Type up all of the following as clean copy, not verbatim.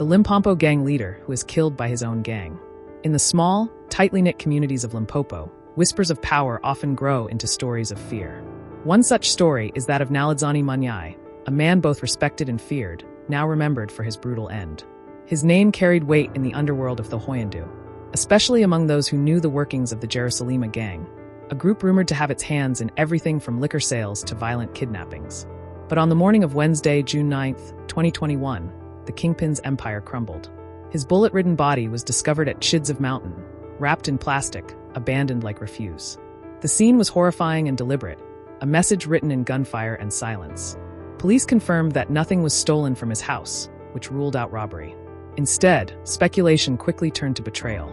the Limpopo gang leader who is killed by his own gang. In the small, tightly knit communities of Limpopo, whispers of power often grow into stories of fear. One such story is that of Naladzani Manyai, a man both respected and feared, now remembered for his brutal end. His name carried weight in the underworld of the Hoyandu, especially among those who knew the workings of the Jerusalema gang, a group rumored to have its hands in everything from liquor sales to violent kidnappings. But on the morning of Wednesday, June 9, 2021, the Kingpin's empire crumbled. His bullet-ridden body was discovered at Chids Mountain, wrapped in plastic, abandoned like refuse. The scene was horrifying and deliberate, a message written in gunfire and silence. Police confirmed that nothing was stolen from his house, which ruled out robbery. Instead, speculation quickly turned to betrayal.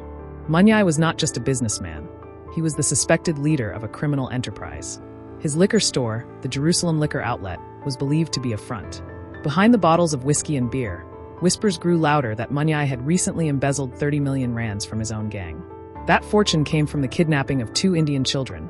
Manyai was not just a businessman. He was the suspected leader of a criminal enterprise. His liquor store, the Jerusalem Liquor Outlet, was believed to be a front. Behind the bottles of whiskey and beer, whispers grew louder that Manyai had recently embezzled 30 million rands from his own gang. That fortune came from the kidnapping of 2 Indian children,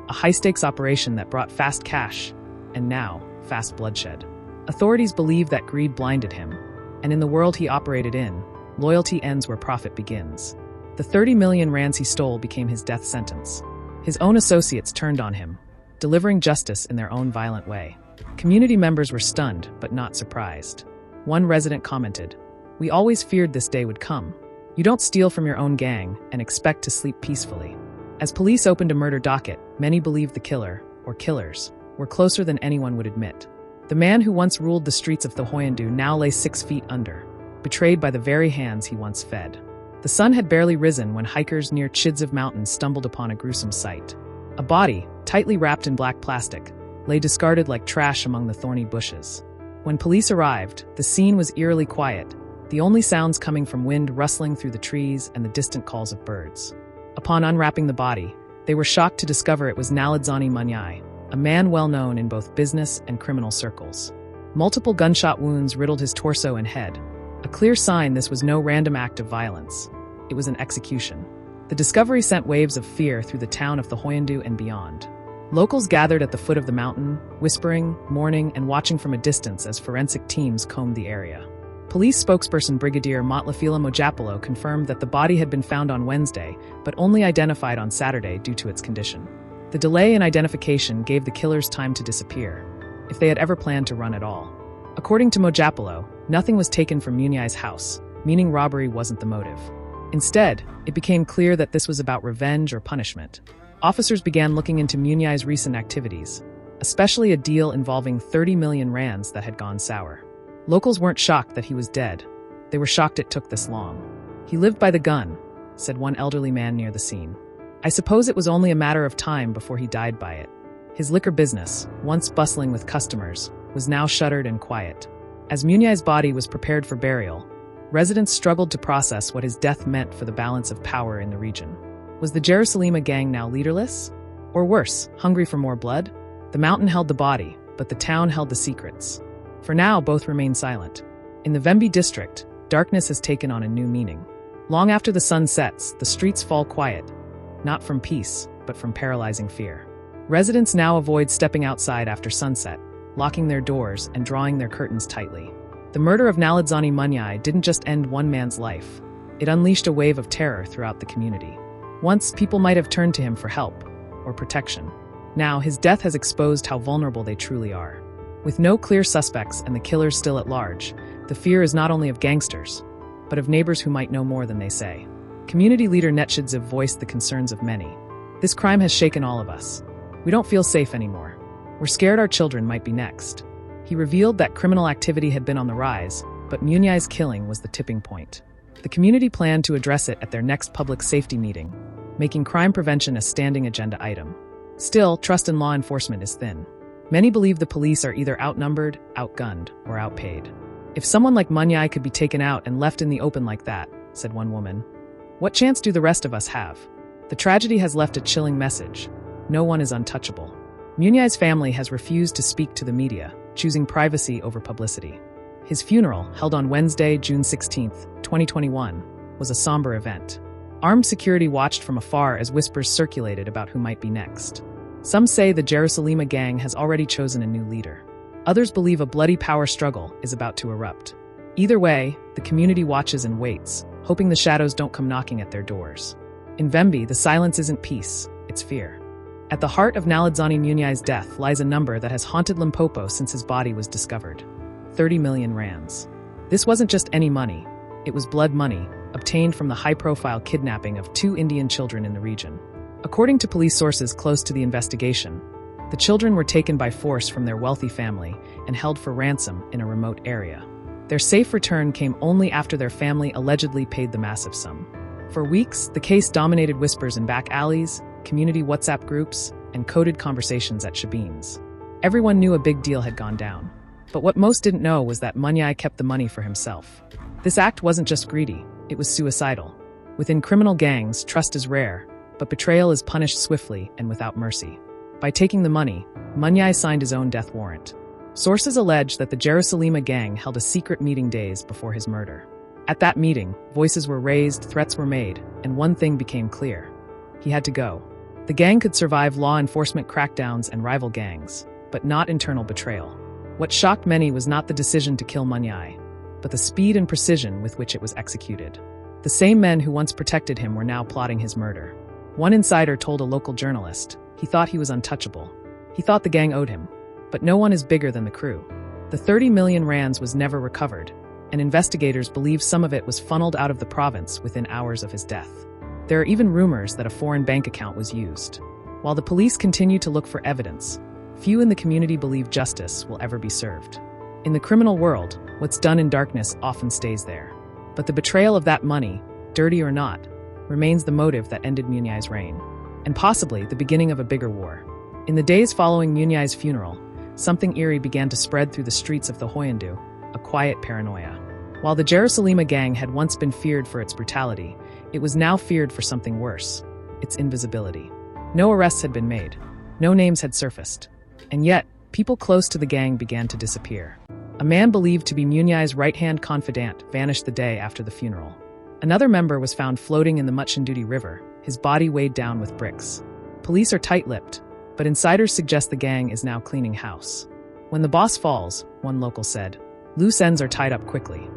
a high-stakes operation that brought fast cash, and now, fast bloodshed. Authorities believe that greed blinded him, and in the world he operated in, loyalty ends where profit begins. The 30 million rands he stole became his death sentence. His own associates turned on him, delivering justice in their own violent way. Community members were stunned, but not surprised. One resident commented, "We always feared this day would come. You don't steal from your own gang and expect to sleep peacefully." As police opened a murder docket, many believed the killer, or killers, were closer than anyone would admit. The man who once ruled the streets of the Hoyandu now lay 6 feet under, betrayed by the very hands he once fed. The sun had barely risen when hikers near Chids Mountain stumbled upon a gruesome sight. A body, tightly wrapped in black plastic, lay discarded like trash among the thorny bushes. When police arrived, the scene was eerily quiet, the only sounds coming from wind rustling through the trees and the distant calls of birds. Upon unwrapping the body, they were shocked to discover it was Naladzani Manyai, a man well known in both business and criminal circles. Multiple gunshot wounds riddled his torso and head, a clear sign this was no random act of violence. It was an execution. The discovery sent waves of fear through the town of the Hoyandu and beyond. Locals gathered at the foot of the mountain, whispering, mourning, and watching from a distance as forensic teams combed the area. Police spokesperson Brigadier Motlafila Mojapalo confirmed that the body had been found on Wednesday, but only identified on Saturday due to its condition. The delay in identification gave the killers time to disappear, if they had ever planned to run at all. According to Mojapalo, nothing was taken from Munyai's house, meaning robbery wasn't the motive. Instead, it became clear that this was about revenge or punishment. Officers began looking into Munyai's recent activities, especially a deal involving 30 million rands that had gone sour. Locals weren't shocked that he was dead. They were shocked it took this long. "He lived by the gun," said one elderly man near the scene. "I suppose it was only a matter of time before he died by it." His liquor business, once bustling with customers, was now shuttered and quiet. As Munyai's body was prepared for burial, residents struggled to process what his death meant for the balance of power in the region. Was the Jerusalema gang now leaderless? Or worse, hungry for more blood? The mountain held the body, but the town held the secrets. For now, both remain silent. In the Vemby district, darkness has taken on a new meaning. Long after the sun sets, the streets fall quiet, not from peace, but from paralyzing fear. Residents now avoid stepping outside after sunset, locking their doors and drawing their curtains tightly. The murder of Naladzani Manyai didn't just end one man's life. It unleashed a wave of terror throughout the community. Once, people might have turned to him for help or protection. Now, his death has exposed how vulnerable they truly are. With no clear suspects and the killers still at large, the fear is not only of gangsters, but of neighbors who might know more than they say. Community leader Netshidziv voiced the concerns of many. "This crime has shaken all of us. We don't feel safe anymore. We're scared our children might be next." He revealed that criminal activity had been on the rise, but Munyai's killing was the tipping point. The community planned to address it at their next public safety meeting, making crime prevention a standing agenda item. Still, trust in law enforcement is thin. Many believe the police are either outnumbered, outgunned, or outpaid. "If someone like Manyai could be taken out and left in the open like that," said one woman, "what chance do the rest of us have?" The tragedy has left a chilling message. No one is untouchable. Munyai's family has refused to speak to the media, choosing privacy over publicity. His funeral, held on Wednesday, June 16, 2021, was a somber event. Armed security watched from afar as whispers circulated about who might be next. Some say the Jerusalema gang has already chosen a new leader. Others believe a bloody power struggle is about to erupt. Either way, the community watches and waits, hoping the shadows don't come knocking at their doors. In Vemby, the silence isn't peace, it's fear. At the heart of Naledzani Munya's death lies a number that has haunted Limpopo since his body was discovered: 30 million rands. This wasn't just any money, it was blood money, obtained from the high-profile kidnapping of 2 Indian children in the region. According to police sources close to the investigation, the children were taken by force from their wealthy family and held for ransom in a remote area. Their safe return came only after their family allegedly paid the massive sum. For weeks, the case dominated whispers in back alleys, community WhatsApp groups, and coded conversations at shebeens. Everyone knew a big deal had gone down. But what most didn't know was that Munyai kept the money for himself. This act wasn't just greedy, it was suicidal. Within criminal gangs, trust is rare, but betrayal is punished swiftly and without mercy. By taking the money, Munyai signed his own death warrant. Sources allege that the Jerusalema gang held a secret meeting days before his murder. At that meeting, voices were raised, threats were made, and one thing became clear. He had to go. The gang could survive law enforcement crackdowns and rival gangs, but not internal betrayal. What shocked many was not the decision to kill Munyai, but the speed and precision with which it was executed. The same men who once protected him were now plotting his murder. One insider told a local journalist he thought he was untouchable. He thought the gang owed him. But no one is bigger than the crew. The 30 million rands was never recovered, and investigators believe some of it was funneled out of the province within hours of his death. There are even rumors that a foreign bank account was used. While the police continue to look for evidence, few in the community believe justice will ever be served. In the criminal world, what's done in darkness often stays there. But the betrayal of that money, dirty or not, remains the motive that ended Munyai's reign, and possibly the beginning of a bigger war. In the days following Munyai's funeral, something eerie began to spread through the streets of the Hoyandu, a quiet paranoia. While the Jerusalema gang had once been feared for its brutality, it was now feared for something worse: its invisibility. No arrests had been made, no names had surfaced, and yet, people close to the gang began to disappear. A man believed to be Munyai's right-hand confidant vanished the day after the funeral. Another member was found floating in the Muchinduti River, his body weighed down with bricks. Police are tight-lipped, but insiders suggest the gang is now cleaning house. When the boss falls, one local said, loose ends are tied up quickly.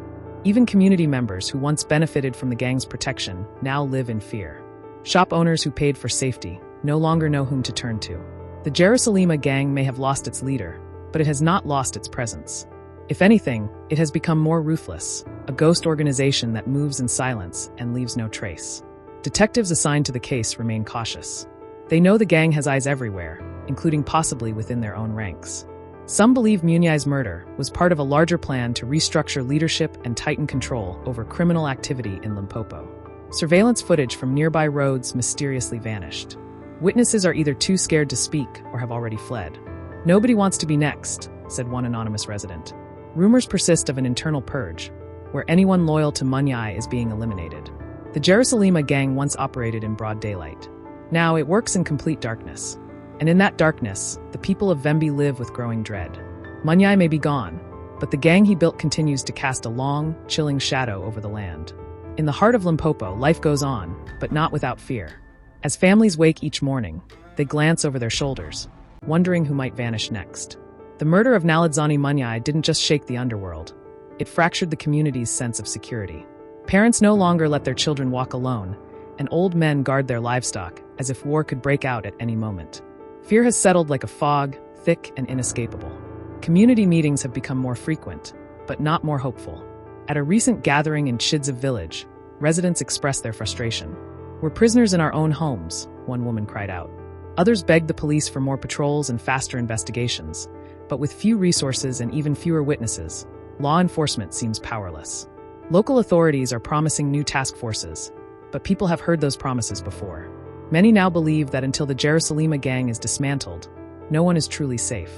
Even community members who once benefited from the gang's protection now live in fear. Shop owners who paid for safety no longer know whom to turn to. The Jerusalema gang may have lost its leader, but it has not lost its presence. If anything, it has become more ruthless, a ghost organization that moves in silence and leaves no trace. Detectives assigned to the case remain cautious. They know the gang has eyes everywhere, including possibly within their own ranks. Some believe Munyai's murder was part of a larger plan to restructure leadership and tighten control over criminal activity in Limpopo. Surveillance footage from nearby roads mysteriously vanished. Witnesses are either too scared to speak or have already fled. Nobody wants to be next, said one anonymous resident. Rumors persist of an internal purge, where anyone loyal to Munyai is being eliminated. The Jerusalema gang once operated in broad daylight. Now it works in complete darkness. And in that darkness, the people of Vemby live with growing dread. Munyai may be gone, but the gang he built continues to cast a long, chilling shadow over the land. In the heart of Limpopo, life goes on, but not without fear. As families wake each morning, they glance over their shoulders, wondering who might vanish next. The murder of Naledzani Munyai didn't just shake the underworld. It fractured the community's sense of security. Parents no longer let their children walk alone, and old men guard their livestock as if war could break out at any moment. Fear has settled like a fog, thick and inescapable. Community meetings have become more frequent, but not more hopeful. At a recent gathering in Chidziv village, residents expressed their frustration. We're prisoners in our own homes, one woman cried out. Others begged the police for more patrols and faster investigations, but with few resources and even fewer witnesses, law enforcement seems powerless. Local authorities are promising new task forces, but people have heard those promises before. Many now believe that until the Jerusalema gang is dismantled, no one is truly safe.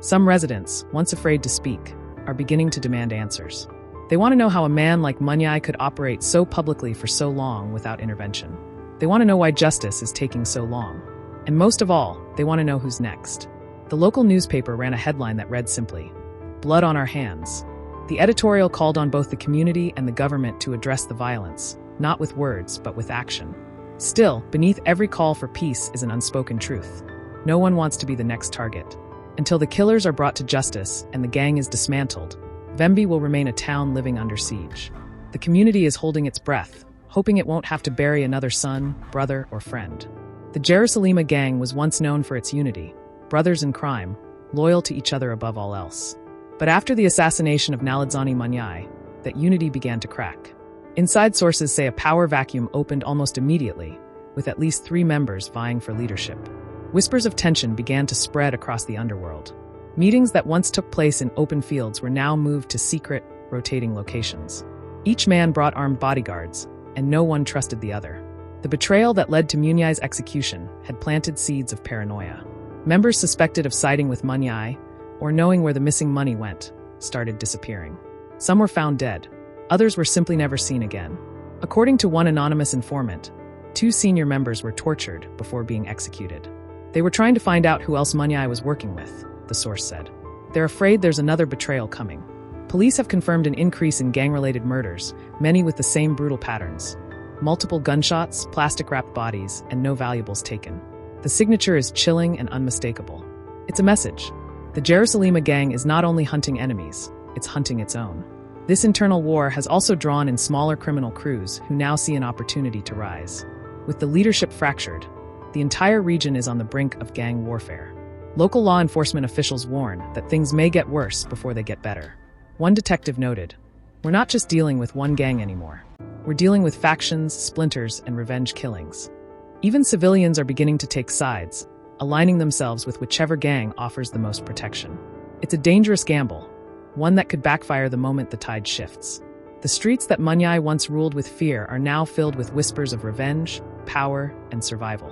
Some residents, once afraid to speak, are beginning to demand answers. They want to know how a man like Munyai could operate so publicly for so long without intervention. They want to know why justice is taking so long. And most of all, they want to know who's next. The local newspaper ran a headline that read simply, "Blood on our hands." The editorial called on both the community and the government to address the violence, not with words, but with action. Still, beneath every call for peace is an unspoken truth. No one wants to be the next target. Until the killers are brought to justice and the gang is dismantled, Vemby will remain a town living under siege. The community is holding its breath, hoping it won't have to bury another son, brother, or friend. The Jerusalema gang was once known for its unity, brothers in crime, loyal to each other above all else. But after the assassination of Naladzani Manyai, that unity began to crack. Inside sources say a power vacuum opened almost immediately, with at least 3 members vying for leadership. Whispers of tension began to spread across the underworld. Meetings that once took place in open fields were now moved to secret, rotating locations. Each man brought armed bodyguards, and no one trusted the other. The betrayal that led to Munyai's execution had planted seeds of paranoia. Members suspected of siding with Manyai, or knowing where the missing money went, started disappearing. Some were found dead. Others were simply never seen again. According to one anonymous informant, 2 senior members were tortured before being executed. They were trying to find out who else Manyai was working with, the source said. They're afraid there's another betrayal coming. Police have confirmed an increase in gang-related murders, many with the same brutal patterns. Multiple gunshots, plastic-wrapped bodies, and no valuables taken. The signature is chilling and unmistakable. It's a message. The Jerusalema gang is not only hunting enemies, it's hunting its own. This internal war has also drawn in smaller criminal crews who now see an opportunity to rise. With the leadership fractured, the entire region is on the brink of gang warfare. Local law enforcement officials warn that things may get worse before they get better. One detective noted, "We're not just dealing with one gang anymore. We're dealing with factions, splinters, and revenge killings." Even civilians are beginning to take sides, aligning themselves with whichever gang offers the most protection. It's a dangerous gamble, one that could backfire the moment the tide shifts. The streets that Manyai once ruled with fear are now filled with whispers of revenge, power, and survival.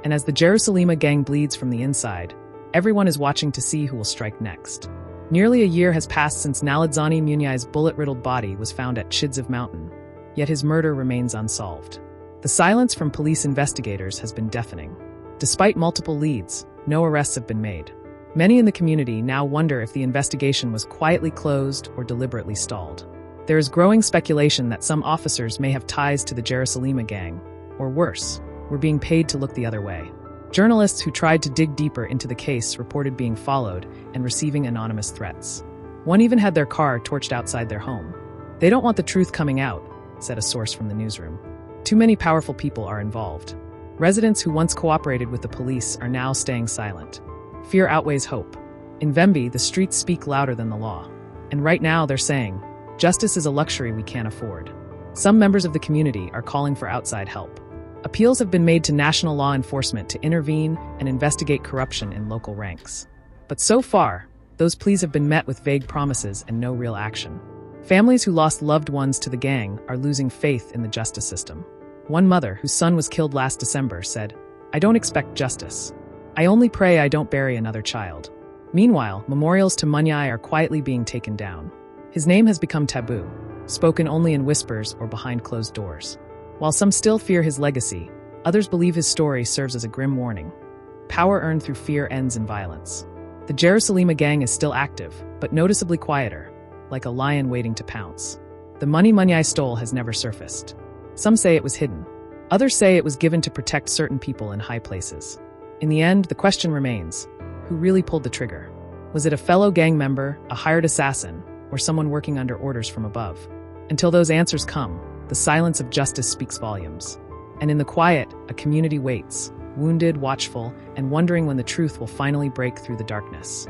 And as the Jerusalema gang bleeds from the inside, everyone is watching to see who will strike next. Nearly a year has passed since Naladzani Munyai's bullet-riddled body was found at Chidziv Mountain, yet his murder remains unsolved. The silence from police investigators has been deafening. Despite multiple leads, no arrests have been made. Many in the community now wonder if the investigation was quietly closed or deliberately stalled. There is growing speculation that some officers may have ties to the Jerusalema gang, or worse, were being paid to look the other way. Journalists who tried to dig deeper into the case reported being followed and receiving anonymous threats. One even had their car torched outside their home. "They don't want the truth coming out," said a source from the newsroom. "Too many powerful people are involved." Residents who once cooperated with the police are now staying silent. Fear outweighs hope. In Vemby, the streets speak louder than the law. And right now they're saying, justice is a luxury we can't afford. Some members of the community are calling for outside help. Appeals have been made to national law enforcement to intervene and investigate corruption in local ranks. But so far, those pleas have been met with vague promises and no real action. Families who lost loved ones to the gang are losing faith in the justice system. One mother, whose son was killed last December, said, "I don't expect justice. I only pray I don't bury another child." Meanwhile, memorials to Manyai are quietly being taken down. His name has become taboo, spoken only in whispers or behind closed doors. While some still fear his legacy, others believe his story serves as a grim warning. Power earned through fear ends in violence. The Jerusalema gang is still active, but noticeably quieter, like a lion waiting to pounce. The money Manyai stole has never surfaced. Some say it was hidden. Others say it was given to protect certain people in high places. In the end, the question remains, who really pulled the trigger? Was it a fellow gang member, a hired assassin, or someone working under orders from above? Until those answers come, the silence of justice speaks volumes. And in the quiet, a community waits, wounded, watchful, and wondering when the truth will finally break through the darkness.